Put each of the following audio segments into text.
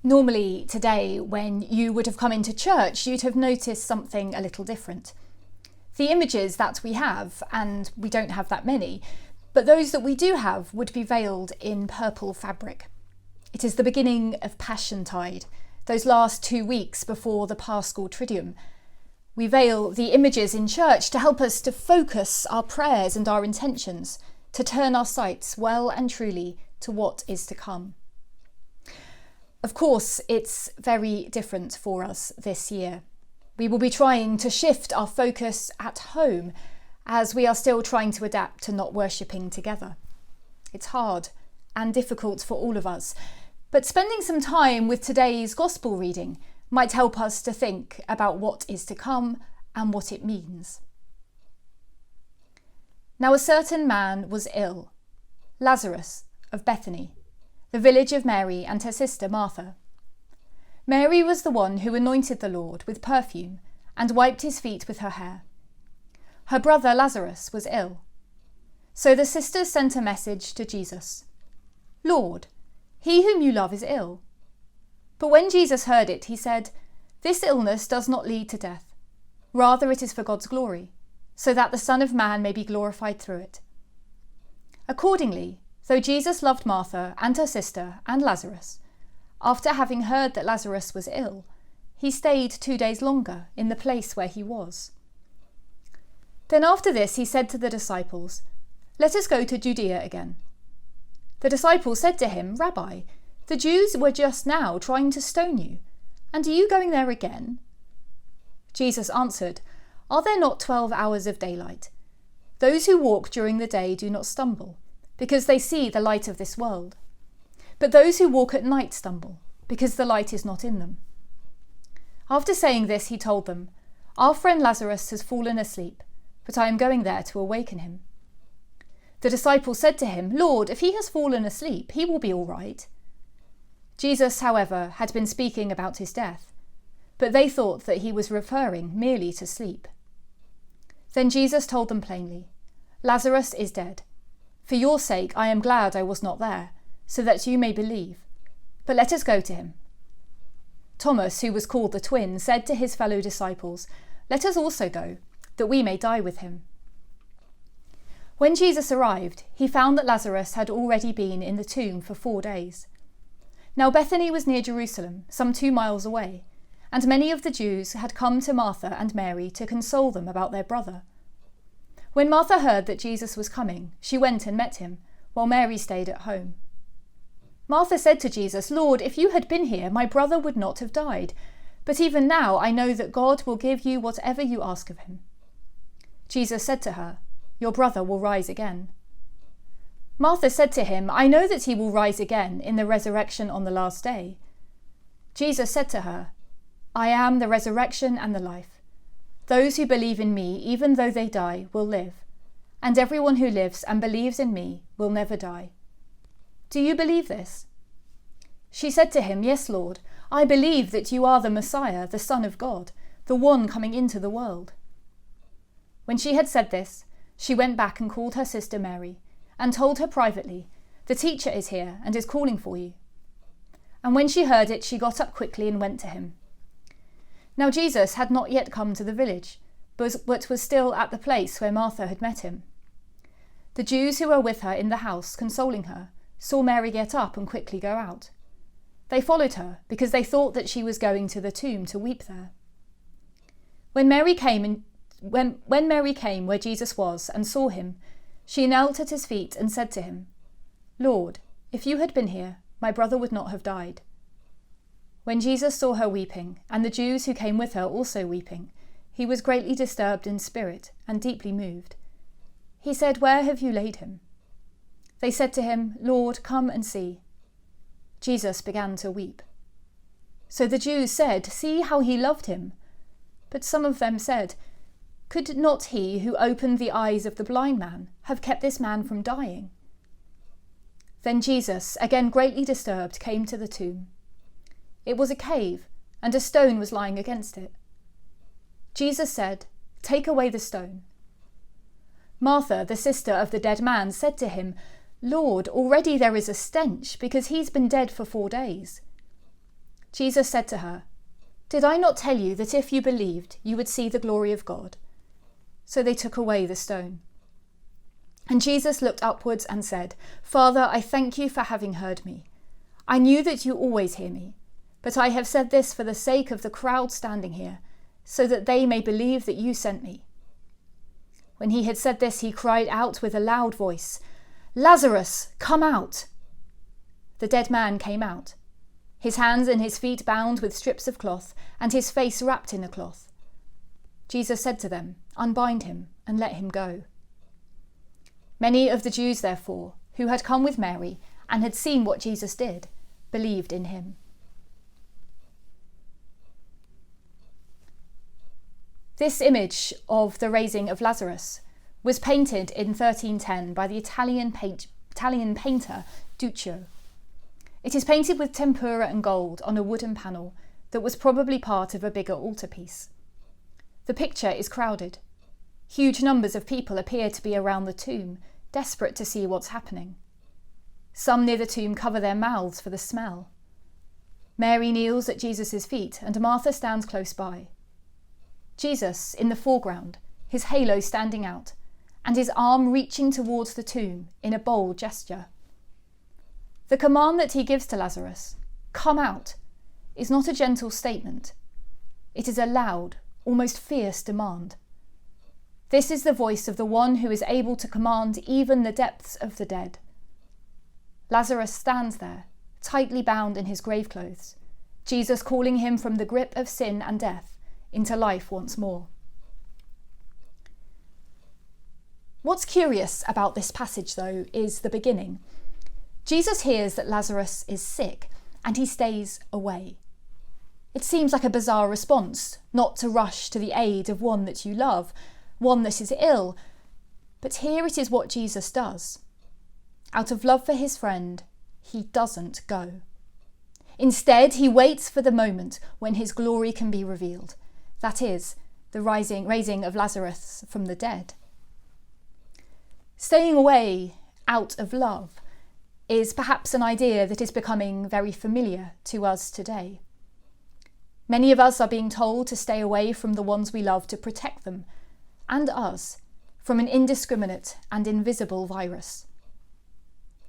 Normally today, when you would have come into church, you'd have noticed something a little different. The images that we have, and we don't have that many, but those that we do have would be veiled in purple fabric. It is the beginning of Passiontide, those last 2 weeks before the Paschal Triduum. We veil the images in church to help us to focus our prayers and our intentions, to turn our sights well and truly to what is to come. Of course, it's very different for us this year. We will be trying to shift our focus at home as we are still trying to adapt to not worshipping together. It's hard and difficult for all of us, but spending some time with today's gospel reading might help us to think about what is to come and what it means. Now a certain man was ill, Lazarus of Bethany, the village of Mary and her sister Martha. Mary was the one who anointed the Lord with perfume and wiped his feet with her hair. Her brother Lazarus was ill. So the sisters sent a message to Jesus. "Lord, he whom you love is ill." But when Jesus heard it, he said, "This illness does not lead to death. Rather it is for God's glory, so that the Son of Man may be glorified through it." Accordingly, though Jesus loved Martha and her sister and Lazarus, after having heard that Lazarus was ill, he stayed 2 days longer in the place where he was. Then after this he said to the disciples, "Let us go to Judea again." The disciples said to him, "Rabbi, the Jews were just now trying to stone you, and are you going there again?" Jesus answered, "Are there not 12 hours of daylight? Those who walk during the day do not stumble, because they see the light of this world. But those who walk at night stumble, because the light is not in them." After saying this, he told them, "Our friend Lazarus has fallen asleep, but I am going there to awaken him." The disciples said to him, "Lord, if he has fallen asleep, he will be all right." Jesus, however, had been speaking about his death, but they thought that he was referring merely to sleep. Then Jesus told them plainly, "Lazarus is dead. For your sake I am glad I was not there, so that you may believe. But let us go to him." Thomas, who was called the twin, said to his fellow disciples, "Let us also go, that we may die with him." When Jesus arrived, he found that Lazarus had already been in the tomb for 4 days. Now Bethany was near Jerusalem, some 2 miles away, and many of the Jews had come to Martha and Mary to console them about their brother. When Martha heard that Jesus was coming, she went and met him, while Mary stayed at home. Martha said to Jesus, "Lord, if you had been here, my brother would not have died. But even now I know that God will give you whatever you ask of him." Jesus said to her, "Your brother will rise again." Martha said to him, "I know that he will rise again in the resurrection on the last day." Jesus said to her, "I am the resurrection and the life. Those who believe in me, even though they die, will live, and everyone who lives and believes in me will never die. Do you believe this?" She said to him, "Yes, Lord, I believe that you are the Messiah, the Son of God, the one coming into the world." When she had said this, she went back and called her sister Mary, and told her privately, "The teacher is here and is calling for you." And when she heard it, she got up quickly and went to him. Now Jesus had not yet come to the village, but was still at the place where Martha had met him. The Jews who were with her in the house, consoling her, saw Mary get up and quickly go out. They followed her, because they thought that she was going to the tomb to weep there. When Mary came where Jesus was and saw him, she knelt at his feet and said to him, "Lord, if you had been here, my brother would not have died." When Jesus saw her weeping, and the Jews who came with her also weeping, he was greatly disturbed in spirit and deeply moved. He said, "Where have you laid him?" They said to him, "Lord, come and see." Jesus began to weep. So the Jews said, "See how he loved him." But some of them said, "Could not he who opened the eyes of the blind man have kept this man from dying?" Then Jesus, again greatly disturbed, came to the tomb. It was a cave, and a stone was lying against it. Jesus said, "Take away the stone." Martha, the sister of the dead man, said to him, "Lord, already there is a stench, because he's been dead for 4 days." Jesus said to her, "Did I not tell you that if you believed, you would see the glory of God?" So they took away the stone. And Jesus looked upwards and said, "Father, I thank you for having heard me. I knew that you always hear me, but I have said this for the sake of the crowd standing here, so that they may believe that you sent me." When he had said this, he cried out with a loud voice, "Lazarus, come out!" The dead man came out, his hands and his feet bound with strips of cloth, and his face wrapped in a cloth. Jesus said to them, "Unbind him and let him go." Many of the Jews, therefore, who had come with Mary and had seen what Jesus did, believed in him. This image of the raising of Lazarus was painted in 1310 by the Italian painter Duccio. It is painted with tempera and gold on a wooden panel that was probably part of a bigger altarpiece. The picture is crowded. Huge numbers of people appear to be around the tomb, desperate to see what's happening. Some near the tomb cover their mouths for the smell. Mary kneels at Jesus' feet and Martha stands close by. Jesus in the foreground, his halo standing out, and his arm reaching towards the tomb in a bold gesture. The command that he gives to Lazarus, "Come out," is not a gentle statement. It is a loud, almost fierce demand. This is the voice of the one who is able to command even the depths of the dead. Lazarus stands there, tightly bound in his grave clothes, Jesus calling him from the grip of sin and death into life once more. What's curious about this passage, though, is the beginning. Jesus hears that Lazarus is sick and he stays away. It seems like a bizarre response, not to rush to the aid of one that you love, one that is ill. But here it is what Jesus does. Out of love for his friend, he doesn't go. Instead, he waits for the moment when his glory can be revealed. That is, the raising of Lazarus from the dead. Staying away out of love is perhaps an idea that is becoming very familiar to us today. Many of us are being told to stay away from the ones we love to protect them, and us, from an indiscriminate and invisible virus.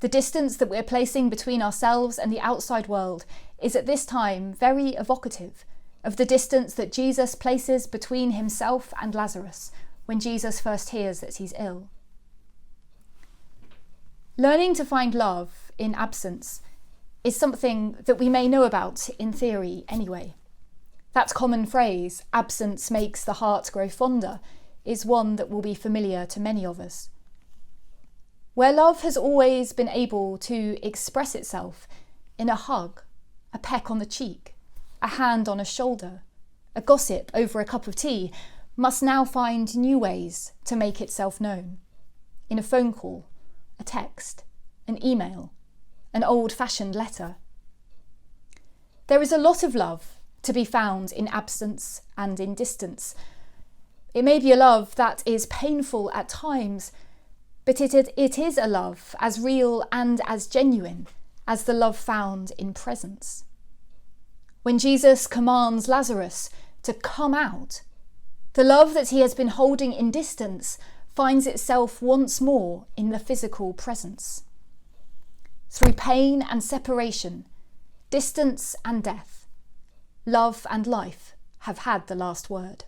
The distance that we're placing between ourselves and the outside world is at this time very evocative of the distance that Jesus places between himself and Lazarus when Jesus first hears that he's ill. Learning to find love in absence is something that we may know about in theory anyway. That common phrase, "absence makes the heart grow fonder," is one that will be familiar to many of us. Where love has always been able to express itself in a hug, a peck on the cheek, a hand on a shoulder, a gossip over a cup of tea, must now find new ways to make itself known. In a phone call, a text, an email, an old-fashioned letter. There is a lot of love to be found in absence and in distance. It may be a love that is painful at times, but it is a love as real and as genuine as the love found in presence. When Jesus commands Lazarus to come out, the love that he has been holding in distance finds itself once more in the physical presence. Through pain and separation, distance and death, love and life have had the last word.